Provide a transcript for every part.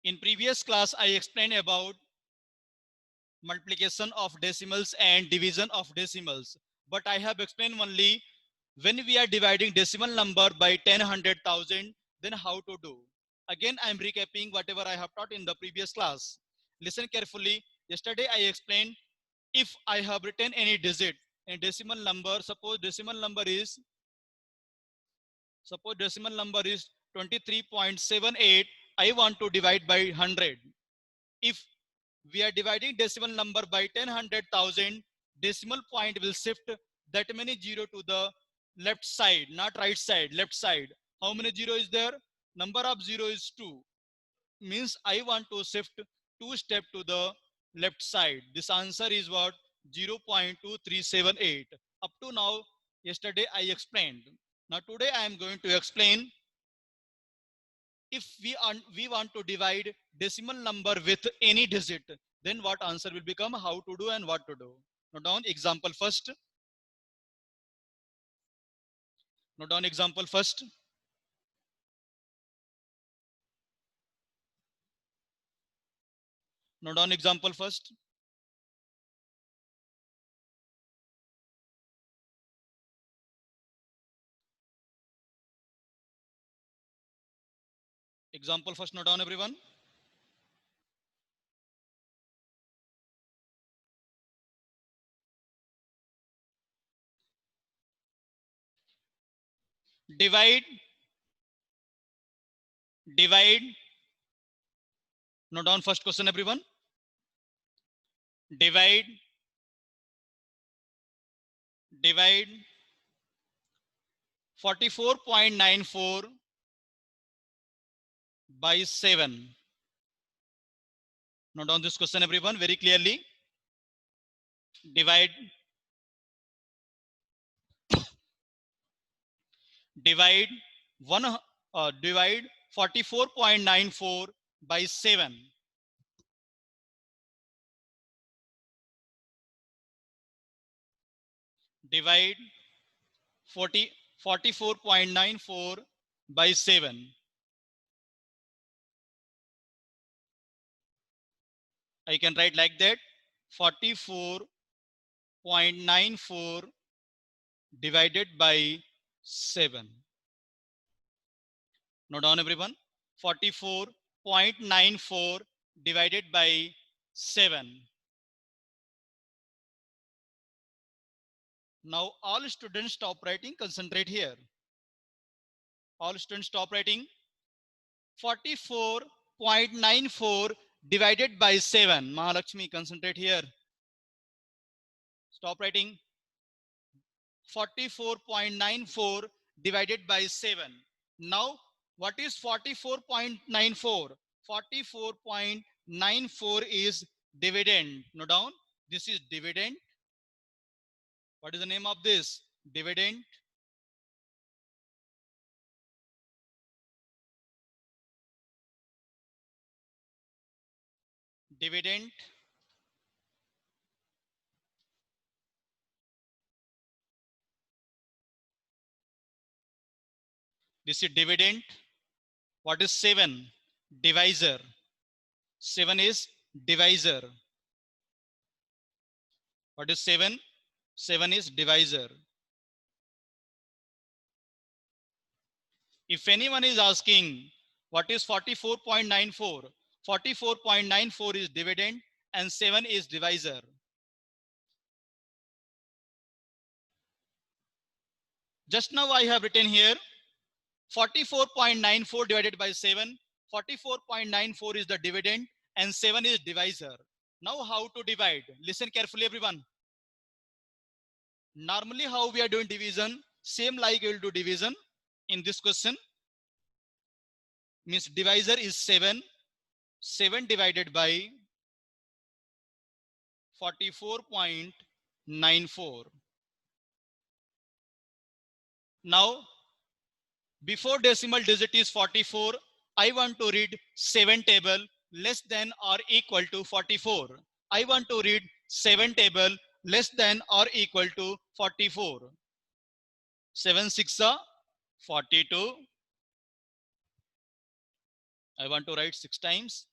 In previous class, I explained about multiplication of decimals and division of decimals. But I have explained only when we are dividing decimal number by 10, 100,000, then how to do. Again, I am recapping whatever I have taught in the previous class. Listen carefully. Yesterday, I explained if I have written any digit in decimal number, suppose decimal number is 23.78, I want to divide by 100. If we are dividing decimal number by 10, 100,000, decimal point will shift that many zero to the left side, not right side, left side. How many zero is there? Number of zero is 2. Means I want to shift 2 step to the left side. This answer is what? 0.2378. Up to now, yesterday I explained. Now today I am going to explain if we want to divide decimal number with any digit, then what answer will become, how to do and what to do. Note down example first. Note down example first. Note down example first. Example first, note down everyone. Divide. Note down first question everyone. Divide 44.94 by 7. Note down this question everyone very clearly. Divide 44.94 by 7. Divide 44.94 by 7. I can write like that. 44.94 divided by 7. Note down everyone. 44.94 divided by 7. Now all students stop writing, concentrate here. All students stop writing. 44.94 divided by 7. Mahalakshmi, concentrate here. Stop writing. 44.94 divided by 7. Now, what is 44.94? 44.94 is dividend. Note down. This is dividend. What is the name of this? Dividend. Dividend. This is dividend. What is 7? Divisor. 7 is divisor. What is 7? 7 is divisor. If anyone is asking what is 44.94, 44.94 is dividend and 7 is divisor. Just now I have written here 44.94 divided by 7. 44.94 is the dividend and 7 is divisor. Now how to divide? Listen carefully everyone. Normally how we are doing division, same like you will do division in this question. Means divisor is 7. 7 divided by 44.94. Now, before decimal digit is 44, I want to read 7 table less than or equal to 44. I want to read 7 table less than or equal to 44. 7 6 42. I want to write 6 times.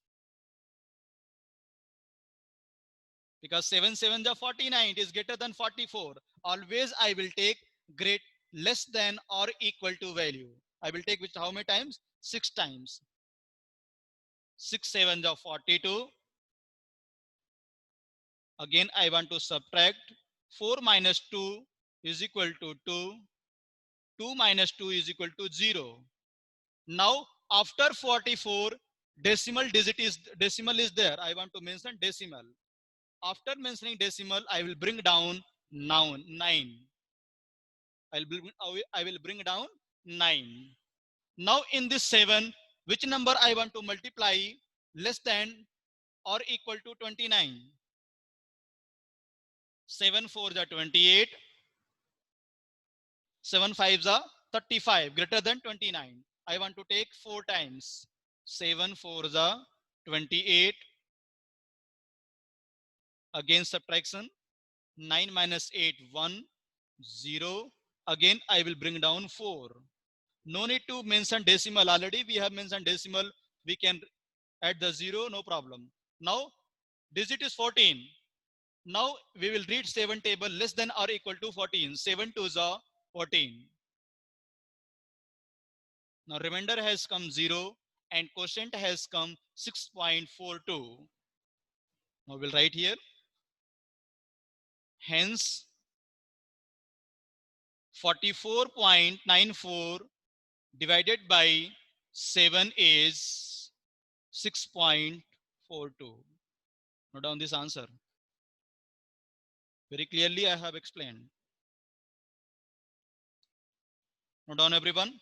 because 7 7 are 49, it is greater than 44. Always I will take great less than or equal to value. I will take which how many times? 6 times. 6 7 are 42. Again I want to subtract. 4 minus 2 is equal to 2. 2 minus 2 is equal to 0. Now after 44, decimal is there. I want to mention decimal. After mentioning decimal, I will bring down 9. I will bring down 9. Now in this 7, which number I want to multiply less than or equal to 29? 7 4s are 28. 7 5s are 35, greater than 29. I want to take 4 times. 7 4s are 28. Again subtraction. 9 minus 8, 1, 0. Again, I will bring down 4. No need to mention decimal. Already we have mentioned decimal. We can add the 0, no problem. Now, digit is 14. Now, we will read 7 table less than or equal to 14. 7 2s are 14. Now, remainder has come 0 and quotient has come 6.42. Now, we'll write here. Hence, 44.94 divided by 7 is 6.42. Note down this answer. Very clearly I have explained. Note down everyone.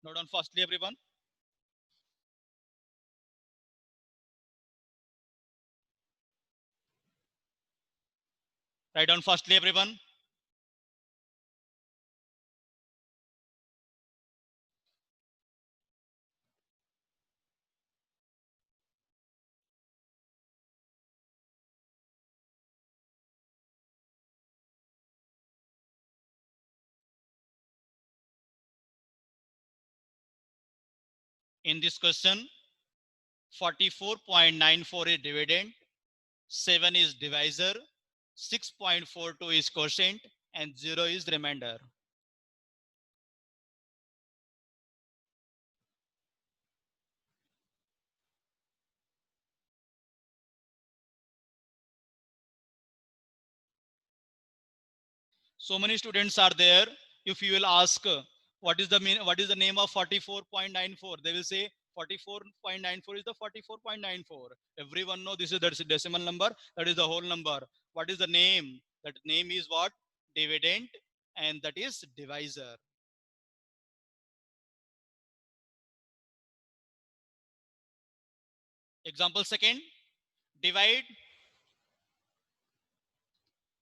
Note down firstly everyone. Write down firstly everyone. In this question, 44.94 is dividend, 7 is divisor, 6.42 is quotient, and 0 is remainder. So many students are there. If you will ask what is the name of 44.94, they will say 44.94 is the 44.94. Everyone know this is the decimal number, that is the whole number. What is the name? That name is what? Dividend, and that is divisor. Example second, divide.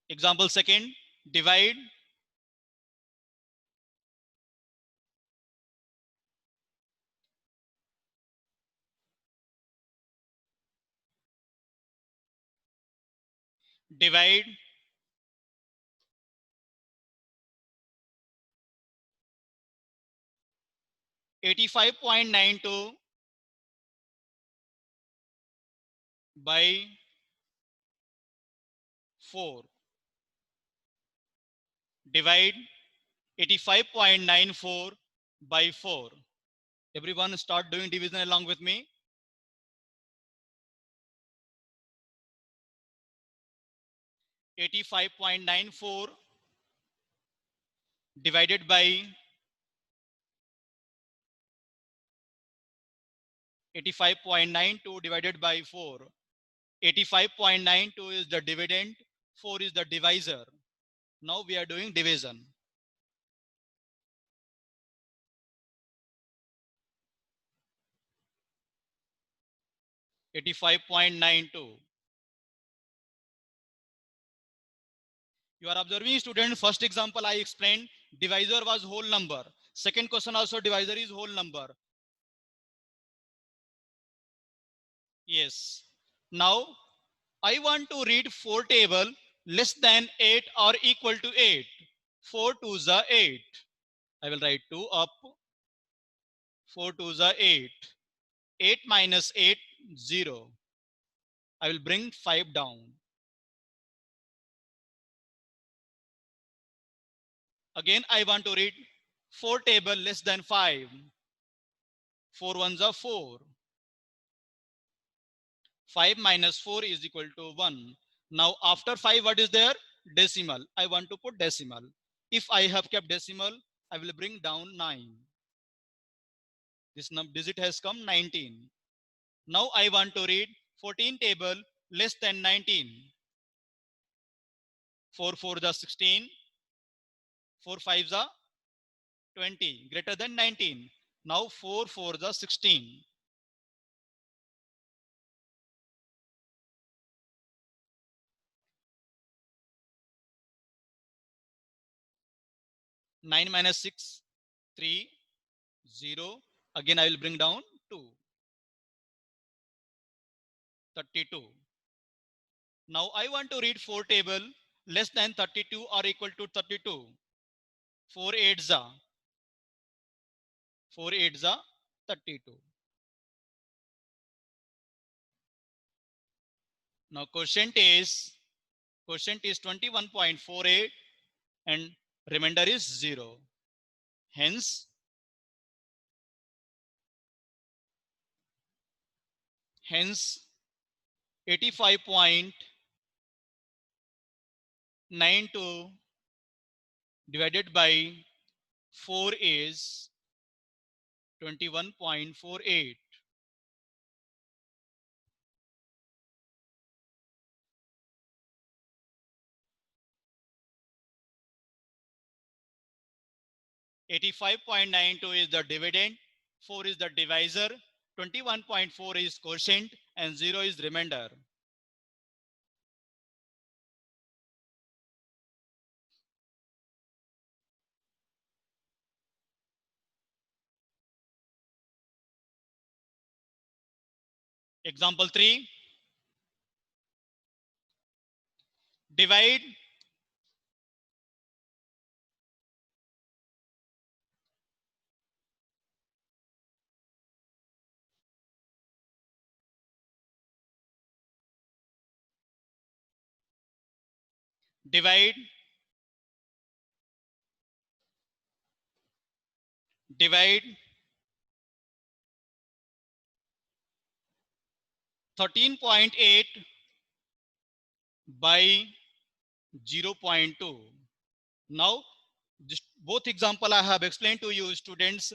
Example second, divide divide 85.92 by 4. Divide 85.94 by 4. Everyone start doing division along with me. 85.94 divided by 85.92 divided by 4. 85.92 is the dividend, 4 is the divisor. Now we are doing division. 85.92. You are observing, student, first example I explained divisor was whole number. Second question also divisor is whole number. Yes. Now I want to read 4 table less than 8 or equal to 8. 4 2s are 8. I will write 2 up. 4 2s are 8. 8 minus 8, 0. I will bring 5 down. Again, I want to read 4 table less than 5. 4 ones are 4. 5 minus 4 is equal to 1. Now, after 5, what is there? Decimal. I want to put decimal. If I have kept decimal, I will bring down 9. This digit has come 19. Now, I want to read 14 table less than 19. 4 4 the 16. 4 5 the 20. Greater than 19. Now, 4 4 the 16. 9 minus 6, 3, 0. Again, I will bring down 2. 32. Now I want to read 4 table less than 32 or equal to 32. 4 8s are 4 8s are 32. Now quotient is 21.48 and remainder is 0. Hence 85.92 divided by 4 is 21.48. 85.92 is the dividend, 4 is the divisor, 21.4 is quotient, and 0 is remainder. Example 3. Divide divide 13.8 by 0.2. Now, just both example I have explained to you students.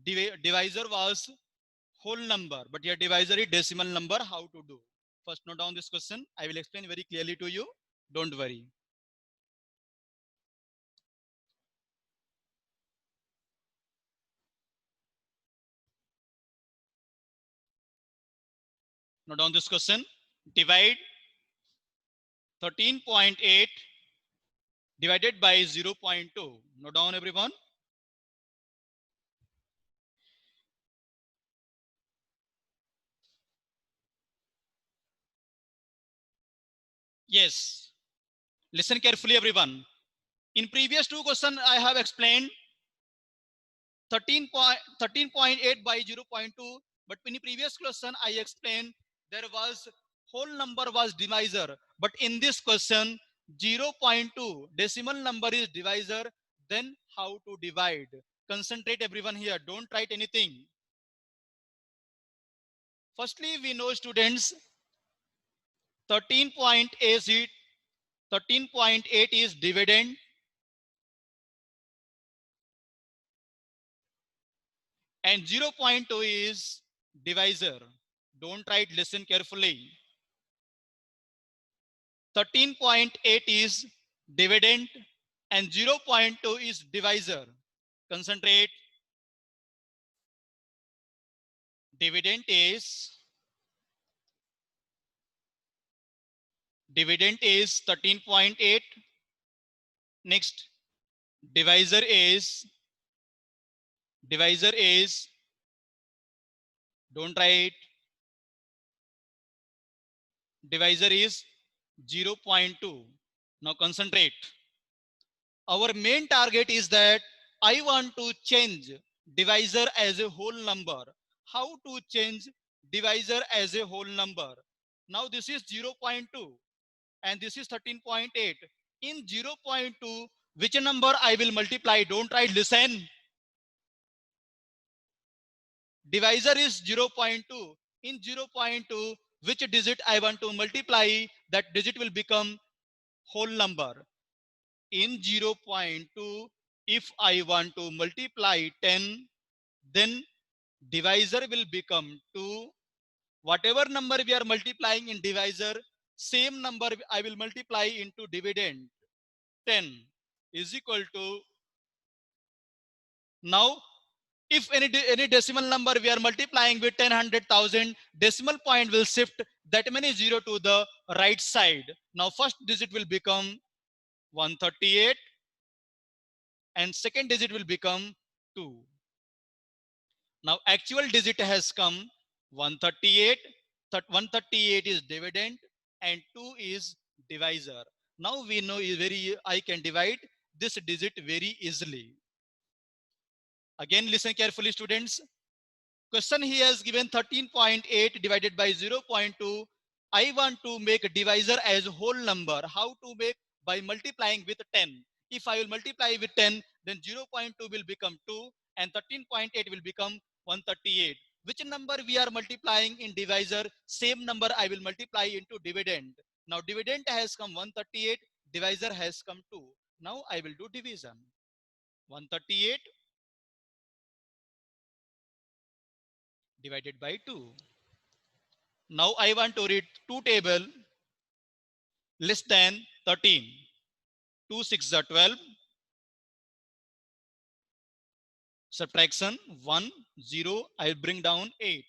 Divisor was whole number, but your divisor is decimal number. How to do? First note down this question. I will explain very clearly to you. Don't worry. Note down this question. Divide 13.8 divided by 0.2. Note down everyone. Yes. Listen carefully everyone. In previous two questions I have explained 13.8 by 0.2, but in the previous question I explained there was whole number was divisor, but in this question 0.2 decimal number is divisor. Then how to divide? Concentrate everyone here, don't write anything. Firstly, we know students 13.8 is dividend and 0.2 is divisor. Don't write, listen carefully. 13.8 is dividend and 0.2 is divisor. Concentrate. Dividend is 13.8. Next, divisor is, don't write, divisor is 0.2. Now concentrate. Our main target is that I want to change divisor as a whole number. How to change divisor as a whole number? Now this is 0.2 and this is 13.8. In 0.2, which number I will multiply? Don't write, listen. Divisor is 0.2. In 0.2, which digit I want to multiply? That digit will become whole number. In 0.2, if I want to multiply 10, then divisor will become 2. Whatever number we are multiplying in divisor, same number I will multiply into dividend. 10 is equal to, now if any decimal number we are multiplying with 10, 100,000, decimal point will shift that many zero to the right side. Now first digit will become 138 and second digit will become 2. Now actual digit has come 138. 138 is dividend and 2 is divisor. Now we know I can divide this digit very easily. Again, listen carefully, students. Question he has given 13.8 divided by 0.2. I want to make a divisor as a whole number. How to make? By multiplying with 10. If I will multiply with 10, then 0.2 will become 2 and 13.8 will become 138. Which number we are multiplying in divisor? Same number I will multiply into dividend. Now dividend has come 138, divisor has come 2. Now I will do division. 138 divided by 2. Now I want to read 2 table less than 13. 2 6 are 12. Subtraction 1 0. I will bring down 8.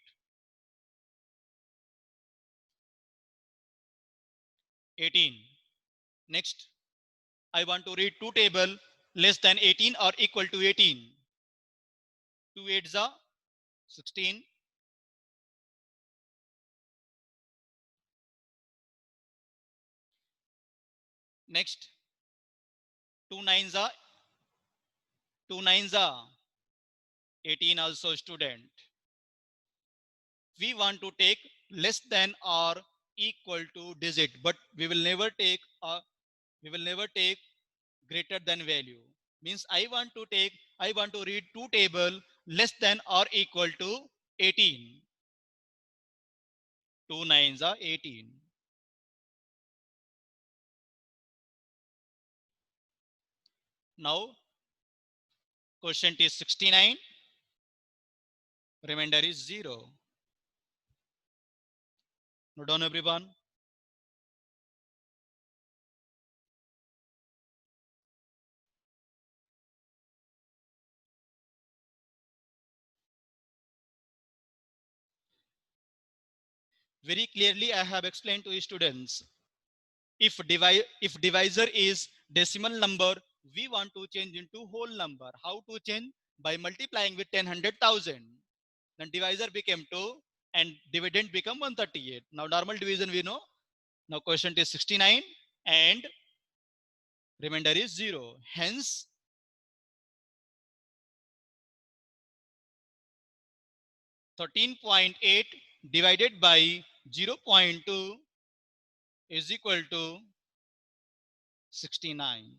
18. Next, I want to read 2 table less than 18 or equal to 18. 2 8s are 16. Next, 2 9s are 18 also, student. We want to take less than or equal to digit, but we will never take greater than value. Means I want to read 2 table less than or equal to 18. 2 9s are 18. Now quotient is 69. Remainder is 0. Note down, everyone. Very clearly I have explained to students. If divisor is decimal number, we want to change into whole number. How to change? By multiplying with 10, 100,000. Then divisor became 2 and dividend become 138. Now normal division we know. Now quotient is 69 and remainder is 0. Hence, 13.8 divided by 0.2 is equal to 69.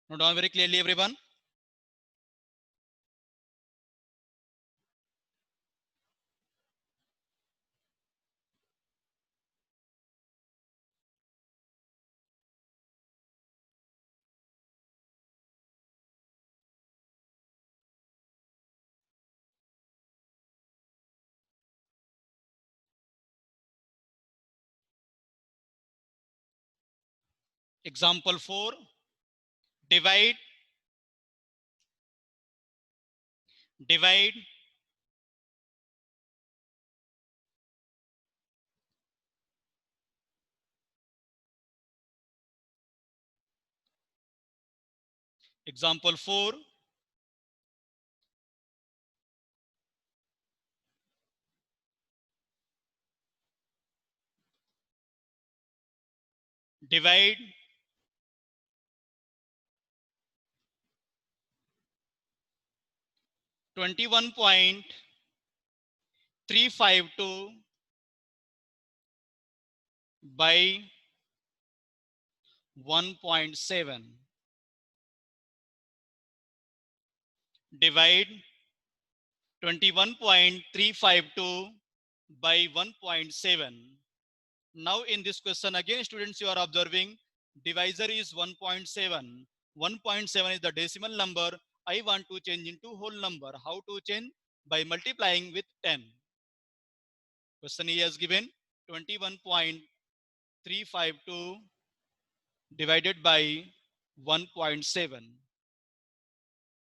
Note down very clearly, everyone. Example 4, divide 21.352 by 1.7. Divide 21.352 by 1.7. Now in this question again, students, you are observing divisor is 1.7. 1.7 is the decimal number. I want to change into whole number. How to change? By multiplying with 10. Question E has given 21.352 divided by 1.7.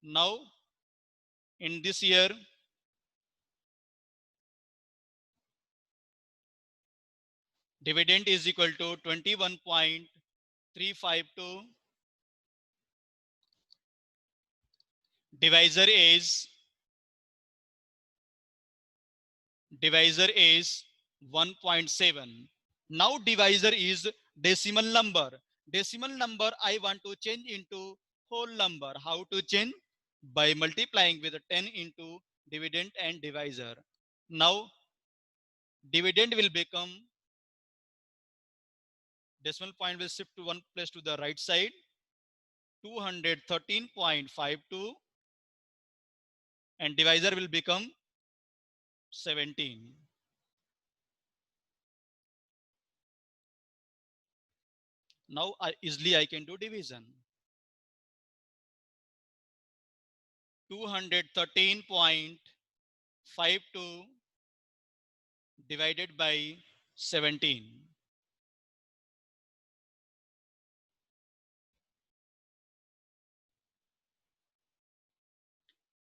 Now in this year, dividend is equal to 21.352. Divisor is 1.7. Now divisor is decimal number. Decimal number I want to change into whole number. How to change? By multiplying with 10 into dividend and divisor. Now dividend will become, decimal point will shift to one place to the right side, 213.52, and divisor will become 17. Now easily I can do division. 213.52 divided by 17.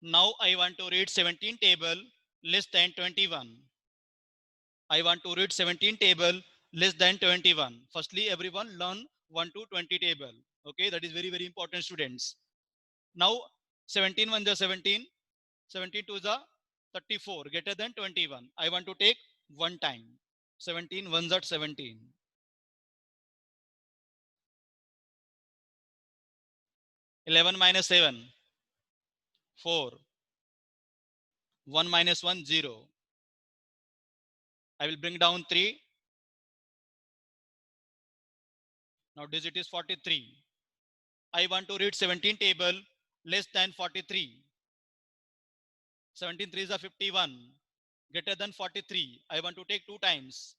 Now I want to read 17 table less than 21. I want to read 17 table less than 21. Firstly, everyone learn 1 to 20 table. Okay, that is very, very important, students. Now 17 1 is 17, 17 2 is 34, greater than 21. I want to take one time. 17 1 is 17. 11 minus 7, 4. 1 minus 1, 0. I will bring down 3. Now digit is 43. I want to read 17 table less than 43. 17 3 is 51. Greater than 43. I want to take two times.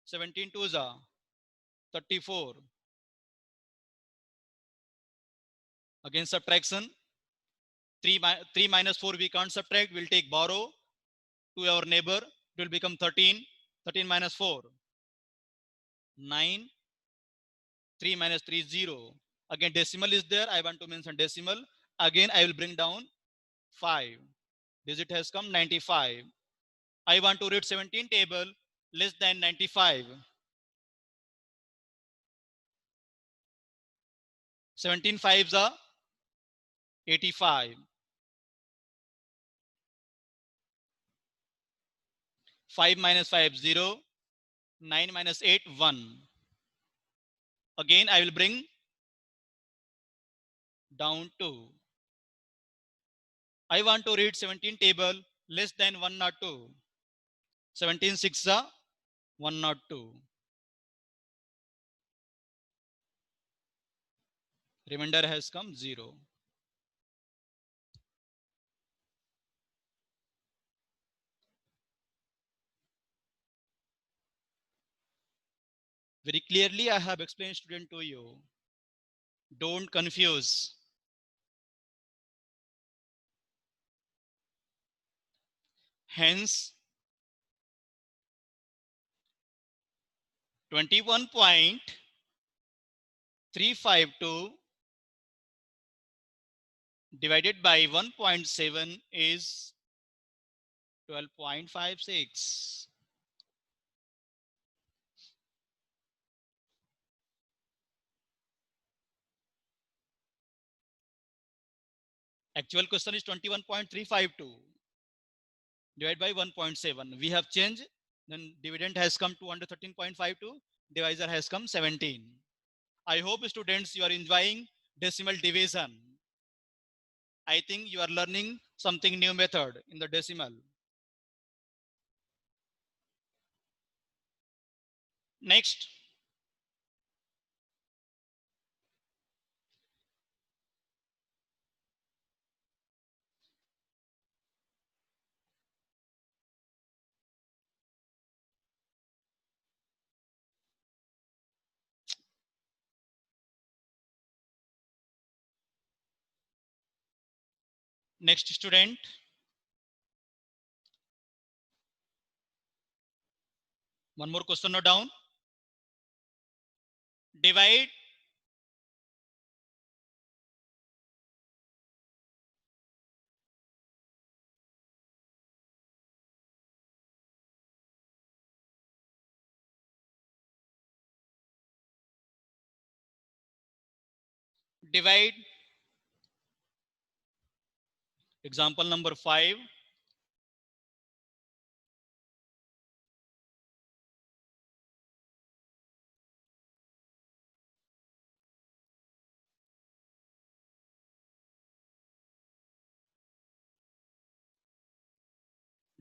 17 2 is 34. Again subtraction. 3 minus 4 we can't subtract. We'll take borrow to our neighbor. It will become 13. 13 minus 4. 9. 3 minus 3 is 0. Again decimal is there. I want to mention decimal. Again I will bring down 5. Digit has come 95. I want to read 17 table less than 95. 17 fives are 85. 5 minus 5, 0. 9 minus 8, 1. Again, I will bring down 2. I want to read 17 table less than 102. 17 6 are 102. Remainder has come 0. Very clearly, I have explained, student, to you. Don't confuse. Hence, 21.352 352 divided by 1.7 is 12.56. Actual question is 21.352 divided by 1.7. We have changed, then dividend has come to under 13.52, divisor has come 17. I hope students you are enjoying decimal division. I think you are learning something new method in the decimal. Next, next student, one more question note down. Divide divide example number 5.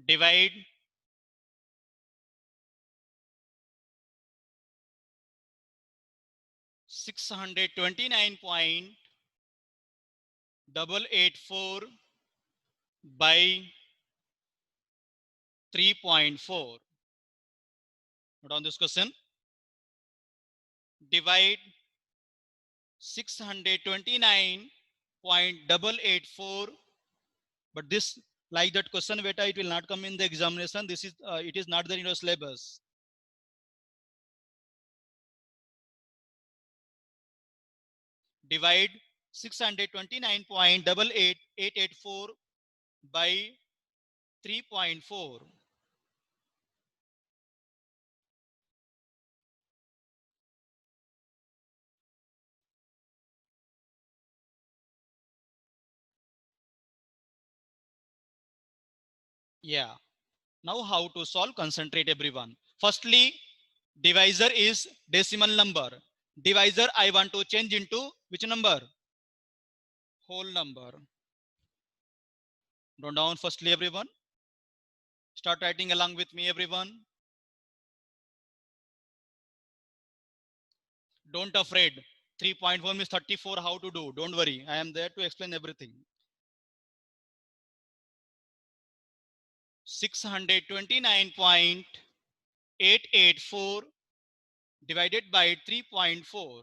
Divide 629.884 by 3.4. Note on this question. Divide 629.884, but this, like that question beta, it will not come in the examination. This is it is not there in your syllabus. Divide 629.88884 by 3.4. Yeah. Now how to solve? Concentrate everyone. Firstly, divisor is decimal number. Divisor I want to change into which number? Whole number. Note down firstly everyone. Start writing along with me everyone. Don't afraid. 3.1 means 34. How to do? Don't worry. I am there to explain everything. 629.884 divided by 3.4.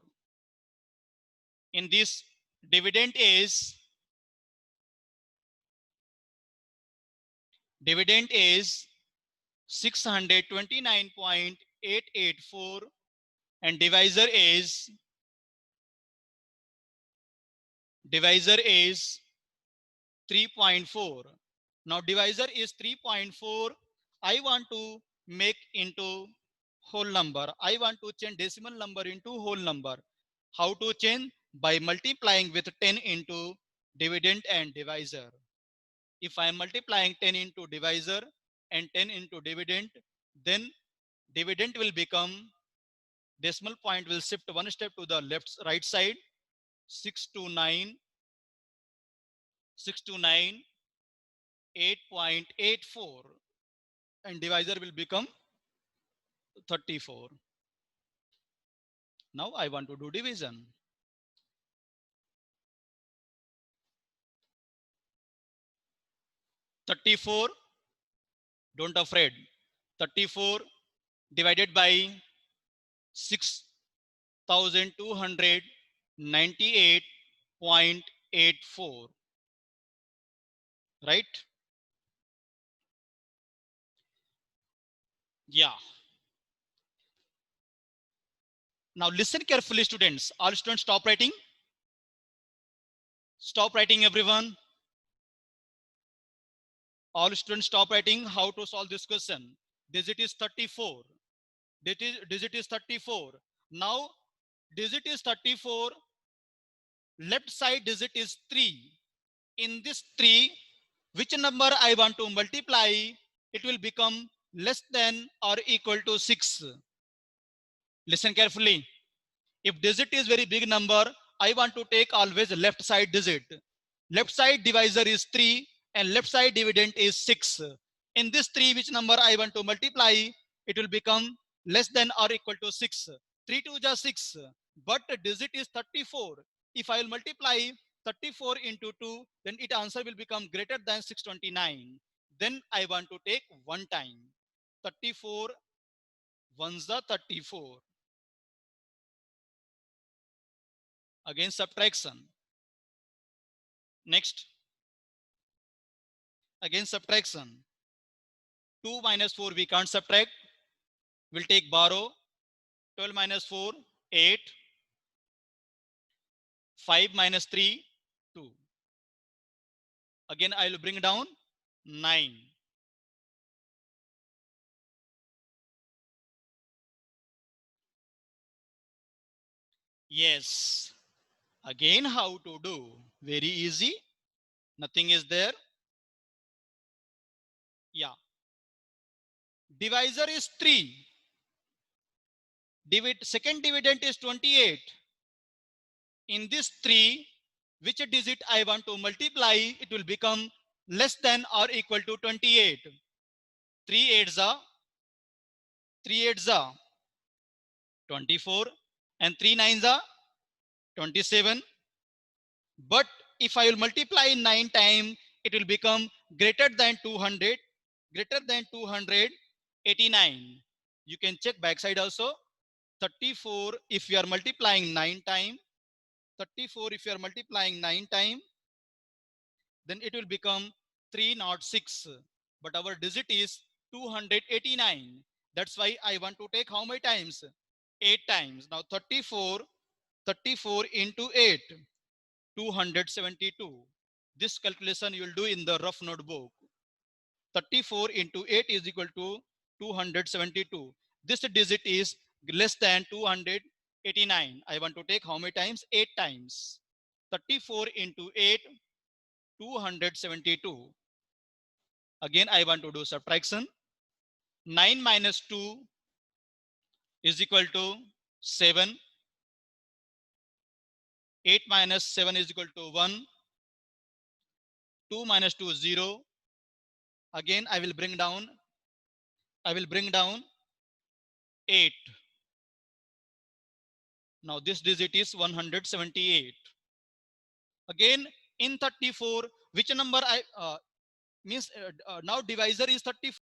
In this, dividend is 629.884 and divisor is 3.4. Now divisor is 3.4. I want to make into whole number. I want to change decimal number into whole number. How to change? By multiplying with 10 into dividend and divisor. If I am multiplying 10 into divisor and 10 into dividend, then dividend will become, decimal point will shift one step to the right side, 629 8.84, and divisor will become 34. Now I want to do division. 34, don't afraid. 34 divided by 6,298.84. Right? Yeah. Now listen carefully, students. All students stop writing. Stop writing, everyone. All students stop writing. How to solve this question? Digit is 34. Digit is 34. Now digit is 34. Left side digit is 3. In this 3, which number I want to multiply, it will become less than or equal to 6. Listen carefully. If digit is very big number, I want to take always left side digit. Left side divisor is 3 and left side dividend is 6. In this 3, which number I want to multiply, it will become less than or equal to 6. 3 2 is 6, but the digit is 34. If I will multiply 34 into 2, then its answer will become greater than 629. Then I want to take one time. 34 ones are 34. Again subtraction. Next, again subtraction. 2 minus 4 we can't subtract. We'll take borrow. 12 minus 4, 8. 5 minus 3, 2. Again I will bring down 9. Yes. Again how to do? Very easy. Nothing is there. Yeah. Divisor is 3. Second dividend is 28. In this 3, which digit I want to multiply, it will become less than or equal to 28. 3 8s are 3 8s are 24 and 3 9s are 27. But if I will multiply 9 times, it will become greater than 200, greater than 289. You can check backside also. 34 if you are multiplying 9 times, 34 if you are multiplying 9 times, then it will become 306. But our digit is 289. That's why I want to take how many times? 8 times. Now 34 into 8, 272. This calculation you will do in the rough notebook. 34 into 8 is equal to 272. This digit is less than 289. I want to take how many times? 8 times. 34 into 8, 272. Again, I want to do subtraction. 9 minus 2 is equal to 7. 8 minus 7 is equal to 1. 2 minus 2 is 0. Again, I will bring down 8. Now this digit is 178. Again, in 34, which number I means now divisor is 34.